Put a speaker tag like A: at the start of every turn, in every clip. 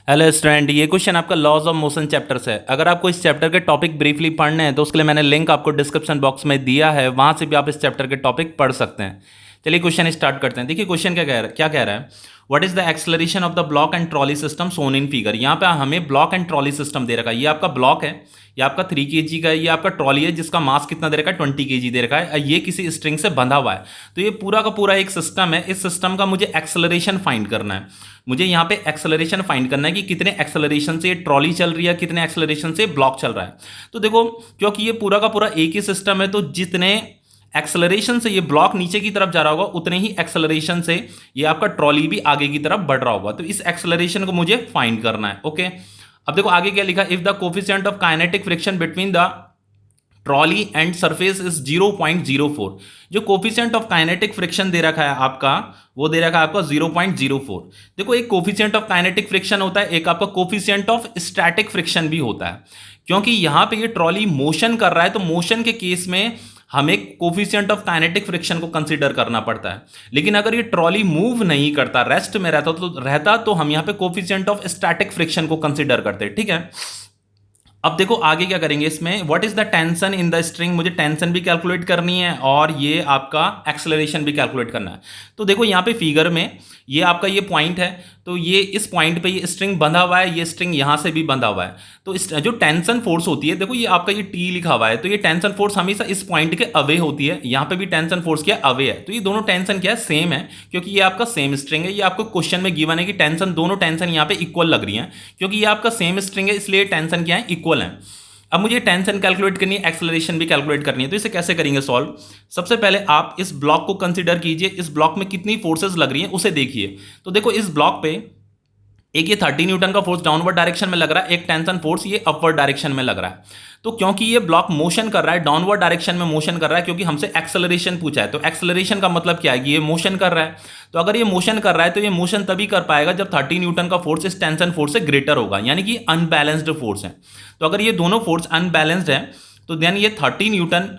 A: Hello student, ये question आपका laws of motion chapter से है। अगर आपको इस चैप्टर के टॉपिक ब्रीफली पढ़ने हैं तो उसके लिए मैंने लिंक आपको डिस्क्रिप्शन बॉक्स में दिया है, वहां से भी आप इस चैप्टर के टॉपिक पढ़ सकते हैं। चलिए क्वेश्चन स्टार्ट करते हैं। देखिए क्वेश्चन क्या कह रहा है। What is the acceleration of the block and trolley system shown in figure. यहाँ पे हमें ब्लॉक एंड ट्रॉली सिस्टम दे रखा है। ये आपका ब्लॉक है, ये आपका 3 kg का है, ये आपका ट्रॉली है जिसका मास कितना दे रखा है 20 kg दे रखा है। ये किसी स्ट्रिंग से बंधा हुआ है। तो ये पूरा का पूरा एक सिस्टम है। इस सिस्टम का मुझे एक्सेलरेशन फाइंड करना है। मुझे यहाँ पे एक्सेलरेशन फाइंड करना है कि कितने एक्सेलरेशन से ये ट्रॉली चल रही है, कितने एक्सेलरेशन से ब्लॉक चल रहा है। तो देखो, क्योंकि ये पूरा का पूरा एक ही सिस्टम है, तो जितने एक्सेलरेशन से ये ब्लॉक नीचे की तरफ जा रहा होगा उतने ही एक्सेलरेशन से ये आपका ट्रॉली भी आगे की तरफ बढ़ रहा होगा। तो इस एक्सेलरेशन को मुझे फाइंड करना है। ओके, अब देखो आगे क्या लिखा। If the coefficient of kinetic friction between the trolley and surface is 0.04। जो कोफिशिएंट ऑफ काइनेटिक फ्रिक्शन दे रखा है आपका, वो दे रखा है आपका 0.04। देखो, एक कोफिशिएंट ऑफ काइनेटिक फ्रिक्शन होता है, एक आपका कोफिशिएंट ऑफ स्टैटिक फ्रिक्शन भी होता है। क्योंकि यहां पे ये ट्रॉली मोशन कर रहा है, तो मोशन के केस में हमें कोफिशिएंट ऑफ काइनेटिक फ्रिक्शन को कंसीडर करना पड़ता है। लेकिन अगर ये ट्रॉली मूव नहीं करता, रेस्ट में रहता तो हम यहां पे कोफिशिएंट ऑफ स्टैटिक फ्रिक्शन को कंसीडर करते हैं। ठीक है, अब देखो आगे क्या करेंगे इसमें। What is the tension in the string. मुझे टेंशन भी कैलकुलेट करनी है और ये आपका एक्सेलरेशन भी कैलकुलेट करना है। तो देखो यहाँ पे फिगर में ये आपका ये पॉइंट है, तो ये इस पॉइंट पे ये स्ट्रिंग बंधा हुआ है, ये स्ट्रिंग यहाँ से भी बंधा हुआ है। तो इस जो टेंशन फोर्स होती है, देखो ये आपका ये टी लिखा हुआ है, तो ये टेंशन फोर्स हमेशा इस पॉइंट के अवे होती है। यहाँ पे भी टेंशन फोर्स क्या अवे है, तो ये दोनों टेंशन क्या है सेम है, क्योंकि ये आपका सेम स्ट्रिंग है। ये आपको क्वेश्चन में गिवन है कि टेंशन, दोनों टेंशन यहाँ पे इक्वल लग रही है, क्योंकि ये आपका सेम स्ट्रिंग है, इसलिए टेंशन क्या है इक्वल है। अब मुझे टेंशन कैलकुलेट करनी है, एक्सेलरेशन भी कैलकुलेट करनी है। तो इसे कैसे करेंगे सॉल्व। सबसे पहले आप इस ब्लॉक को कंसीडर कीजिए, इस ब्लॉक में कितनी फोर्सेस लग रही हैं उसे देखिए। तो देखो इस ब्लॉक पे एक ये 30 न्यूटन का फोर्स डाउनवर्ड डायरेक्शन में लग रहा है, एक टेंशन फोर्स ये अपवर्ड डायरेक्शन में लग रहा है। तो क्योंकि ये ब्लॉक मोशन कर रहा है, डाउनवर्ड डायरेक्शन में मोशन कर रहा है, क्योंकि हमसे एक्सेलरेशन पूछा है, तो एक्सेलरेशन का मतलब क्या है कि ये मोशन कर रहा है। तो अगर ये मोशन कर रहा है तो ये मोशन तभी कर पाएगा जब 30 न्यूटन का फोर्स इस टेंशन फोर्स से ग्रेटर होगा, यानी कि अनबैलेंस्ड फोर्स है। तो अगर ये दोनों फोर्स अनबैलेंस्ड है तो देन ये 30 न्यूटन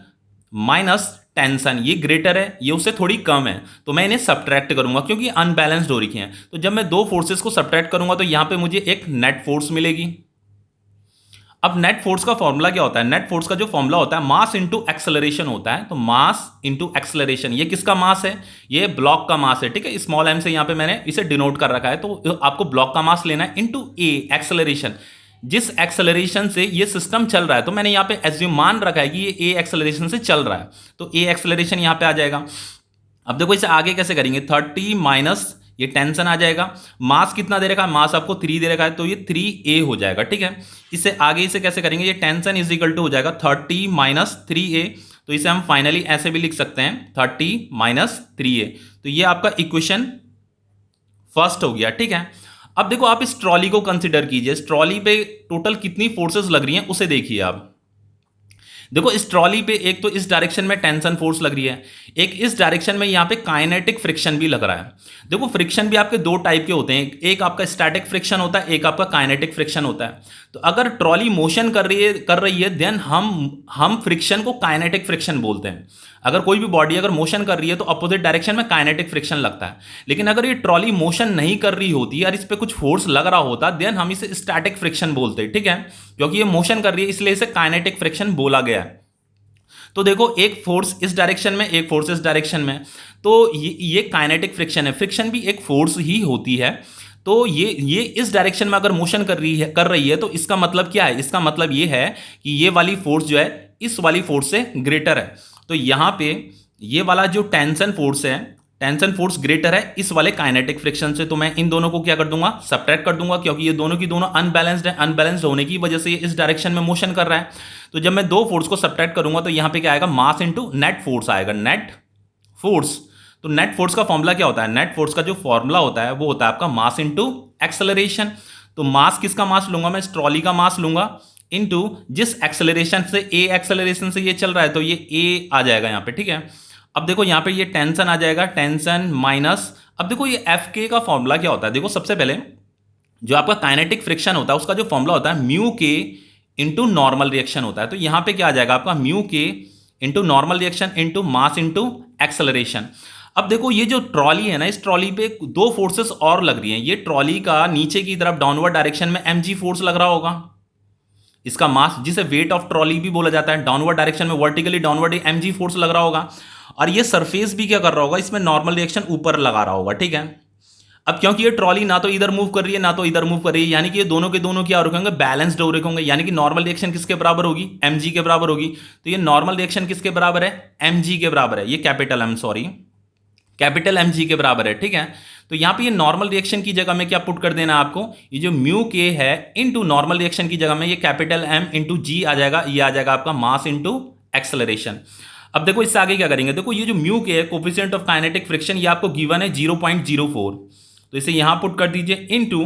A: माइनस टेंशन ये ग्रेटर है, ये उससे थोड़ी कम है, तो मैं इन्हें सब्ट्रैक्ट करूंगा क्योंकि अनबैलेंस्ड हो रही हैं। तो जब मैं दो फोर्सेस को सब्ट्रैक्ट करूंगा तो यहां पे मुझे एक नेट फोर्स मिलेगी। अब नेट फोर्स का फॉर्मूला क्या होता है। नेट फोर्स का जो फॉर्मूला होता है मास इंटू एक्सेलरेशन होता है। तो मास इंटू एक्सेलरेशन, ये किसका मास है, ये ब्लॉक का मास है। ठीक है, स्मॉल एम से यहां पे मैंने इसे डिनोट कर रखा है। तो आपको ब्लॉक का मास लेना है इंटू ए एक्सेलरेशन, जिस एक्सेलरेशन से ये सिस्टम चल रहा है। तो मैंने यहां पे एज्यूम मान रखा है कि ये ए एक्सेलरेशन से चल रहा है, तो ए एक्सेलरेशन यहां पे आ जाएगा। अब देखो इसे आगे कैसे करेंगे। 30 माइनस ये टेंशन आ जाएगा, मास कितना दे रखा है, मास आपको 3 दे रखा है, तो ये 3a हो जाएगा। ठीक है, इससे आगे इसे कैसे करेंगे। ये टेंशन इज इक्वल टू हो जाएगा 30 माइनस 3a। तो इसे हम फाइनली ऐसे भी लिख सकते हैं 30 माइनस 3a। तो ये आपका इक्वेशन फर्स्ट हो गया। ठीक है, अब देखो आप इस ट्रॉली को कंसिडर कीजिए। इस ट्रॉली पे टोटल कितनी फोर्सेस लग रही हैं उसे देखिए आप। देखो इस ट्रॉली पे एक तो इस डायरेक्शन में टेंशन फोर्स लग रही है, एक इस डायरेक्शन में यहां पे काइनेटिक फ्रिक्शन भी लग रहा है। देखो फ्रिक्शन भी आपके दो टाइप के होते हैं, एक आपका स्टैटिक फ्रिक्शन होता है, एक आपका काइनेटिक फ्रिक्शन होता है। तो अगर ट्रॉली मोशन कर रही है देन हम फ्रिक्शन को काइनेटिक फ्रिक्शन बोलते हैं। अगर कोई भी बॉडी अगर मोशन कर रही है तो अपोजिट डायरेक्शन में काइनेटिक फ्रिक्शन लगता है। लेकिन अगर ये ट्रॉली मोशन नहीं कर रही होती और इस पे कुछ फोर्स लग रहा होता देन हम इसे स्टैटिक फ्रिक्शन बोलते हैं। ठीक है, क्योंकि ये मोशन कर रही है इसलिए इसे काइनेटिक फ्रिक्शन बोला गया है। तो देखो एक फोर्स इस डायरेक्शन में, एक फोर्स इस डायरेक्शन में, तो ये काइनेटिक फ्रिक्शन है। फ्रिक्शन भी एक फोर्स ही होती है। तो ये इस डायरेक्शन में अगर मोशन कर रही है तो इसका मतलब क्या है, इसका मतलब ये है कि ये वाली फोर्स जो है इस वाली फोर्स से ग्रेटर है। तो यहां पे ये वाला जो टेंशन फोर्स है, टेंशन फोर्स ग्रेटर है इस वाले काइनेटिक फ्रिक्शन से। तो मैं इन दोनों को क्या कर दूंगा, सब्ट्रैक्ट कर दूंगा, क्योंकि ये दोनों की दोनों अनबैलेंस्ड है। अनबैलेंस्ड होने की वजह से ये इस डायरेक्शन में मोशन कर रहा है। तो जब मैं दो फोर्स को सब्ट्रैक्ट करूंगा तो यहां पे क्या आएगा, मास इंटू नेट फोर्स आएगा, नेट फोर्स। तो नेट फोर्स का फॉर्मूला क्या होता है, नेट फोर्स का जो फॉर्मूला होता है वो होता है आपका मास इंटू एक्सेलरेशन। तो मास किसका मास लूंगा, मैं इस ट्रॉली का मास लूंगा इंटू जिस एक्सेलरेशन से, ए एक्सेलरेशन से ये चल रहा है, तो ये ए आ जाएगा यहाँ पे। ठीक है, अब देखो यहाँ पे ये टेंशन आ जाएगा, टेंशन माइनस। अब देखो ये एफ के का फॉर्मूला क्या होता है। देखो सबसे पहले जो आपका काइनेटिक फ्रिक्शन होता है उसका जो फॉर्मूला होता है म्यू के इंटू नॉर्मल रिएक्शन होता है। तो यहाँ पे क्या आ जाएगा आपका म्यू के into normal reaction into mass into acceleration. अब देखो ये जो ट्रॉली है ना, इस ट्रॉली पे दो फोर्सेस और लग रही हैं। ये ट्रॉली का नीचे की तरफ डाउनवर्ड डायरेक्शन में mg फोर्स लग रहा होगा, इसका मास जिसे वेट ऑफ ट्रॉली भी बोला जाता है, डाउनवर्ड डायरेक्शन में वर्टिकली डाउनवर्ड mg फोर्स लग रहा होगा। और ये सरफेस भी क्या कर रहा होगा, इसमें नॉर्मल रिएक्शन ऊपर लगा रहा होगा, ठीक है। अब क्योंकि ये ट्रॉली ना तो इधर मूव कर रही है ना तो इधर मूव कर रही है, यानी कि ये दोनों के दोनों क्या हो रखे होंगे, बैलेंस्ड हो रखे होंगे, यानी कि नॉर्मल रिएक्शन किसके बराबर होगी, mg के बराबर होगी। तो ये नॉर्मल रिएक्शन किसके बराबर है, mg के बराबर है, ये capital M, sorry capital mg के बराबर है, ठीक है। तो यहां पे ये नॉर्मल रिएक्शन की जगह में क्या पुट कर देना है आपको, ये जो म्यू के है इनटू नॉर्मल रिएक्शन की जगह में ये कैपिटल m इंटू जी आ जाएगा, ये आ जाएगा आपका मास इंटू एक्सेलरेशन। अब देखो इससे आगे क्या करेंगे, देखो ये जो म्यू के है कोफिशिएंट ऑफ काइनेटिक फ्रिक्शन, ये आपको गिवन है 0.04, तो इसे यहां पुट कर दीजिए इनटू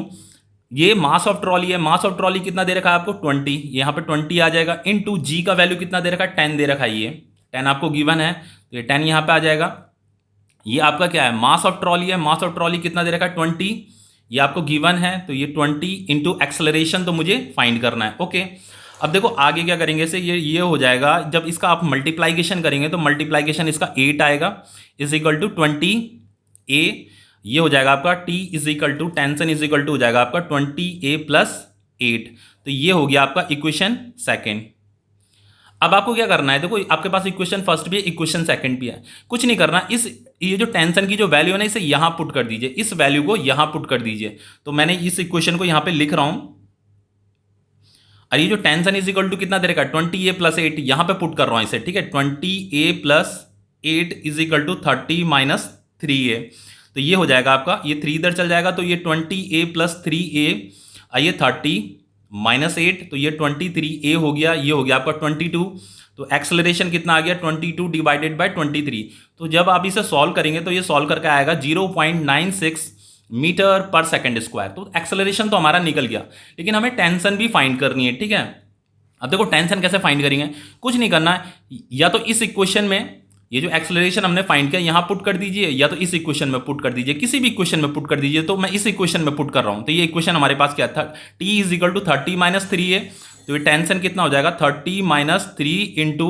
A: ये मास ऑफ ट्रॉली है, मास ऑफ ट्रॉली कितना दे रखा है आपको 20, यहां पे 20 आ जाएगा, इनटू जी का वैल्यू कितना दे रखा है 10 दे रखा है, ये 10 आपको गिवन है, तो ये 10 यहां पे आ जाएगा। ये आपका क्या है, मास ऑफ ट्रॉली है, मास ऑफ ट्रॉली कितना दे रखा है 20, ये आपको गिवन है, तो ये 20 इंटू एक्सेलरेशन तो मुझे फाइंड करना है, ओके। अब देखो आगे क्या करेंगे, से ये हो जाएगा, जब इसका आप मल्टीप्लाइकेशन करेंगे तो मल्टीप्लाइकेशन इसका 8 आएगा इज इक्वल टू 20 ए, ये हो जाएगा आपका T is equal to tension is equal to हो जाएगा आपका 20 a प्लस 8, तो ये हो गया आपका इक्वेशन सेकेंड। अब आपको क्या करना है, देखो आपके पास इक्वेशन फर्स्ट भी है, इक्वेशन सेकंड भी है, कुछ नहीं करना, इस ये जो टेंशन की जो वैल्यू है ना, इसे यहां पुट कर दीजिए, इस वैल्यू को यहां पुट कर दीजिए। तो मैंने इस इक्वेशन को यहां पे लिख रहा हूं, और ये जो टेंशन इज इक्वल टू कितना दे रखा है 20a प्लस 8, यहां पे पुट कर रहा हूं इसे, ठीक है। 20a plus 8 is equal to 30 minus 3a, तो ये हो जाएगा आपका, ये 3 इधर चल जाएगा, तो ये 20a प्लस 3a, ये 30 माइनस 8, तो ये 23a हो गया, ये हो गया आपका 22, तो एक्सेलरेशन कितना आ गया 22 डिवाइडेड बाय 23। तो जब आप इसे सॉल्व करेंगे तो ये सॉल्व करके आएगा 0.96 मीटर पर सेकंड स्क्वायर, तो एक्सेलरेशन तो हमारा निकल गया, लेकिन हमें टेंशन भी फाइंड करनी है, ठीक है। अब देखो टेंशन कैसे फाइंड करेंगे, कुछ नहीं करना है, या तो इस इक्वेशन में ये जो एक्सेलरेशन हमने फाइंड किया यहां पुट कर दीजिए, या तो इस इक्वेशन में पुट कर दीजिए, किसी भी इक्वेशन में पुट कर दीजिए, तो मैं इस इक्वेशन में पुट कर रहा हूं। तो ये इक्वेशन हमारे पास क्या था, T is equal to 30 minus 3a, तो ये टेंशन कितना हो जाएगा 30 माइनस 3 इंटू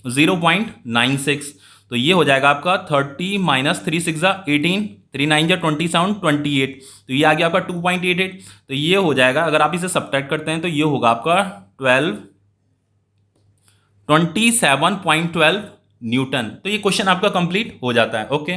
A: 0.96, तो ये हो जाएगा आपका 30 माइनस 3 6 18, 3 9 27 28, तो ये आ गया आपका 2.88, तो ये हो जाएगा, अगर आप इसे सब्ट्रैक्ट करते हैं तो ये होगा आपका 27.12 न्यूटन। तो ये क्वेश्चन आपका कंप्लीट हो जाता है, ओके।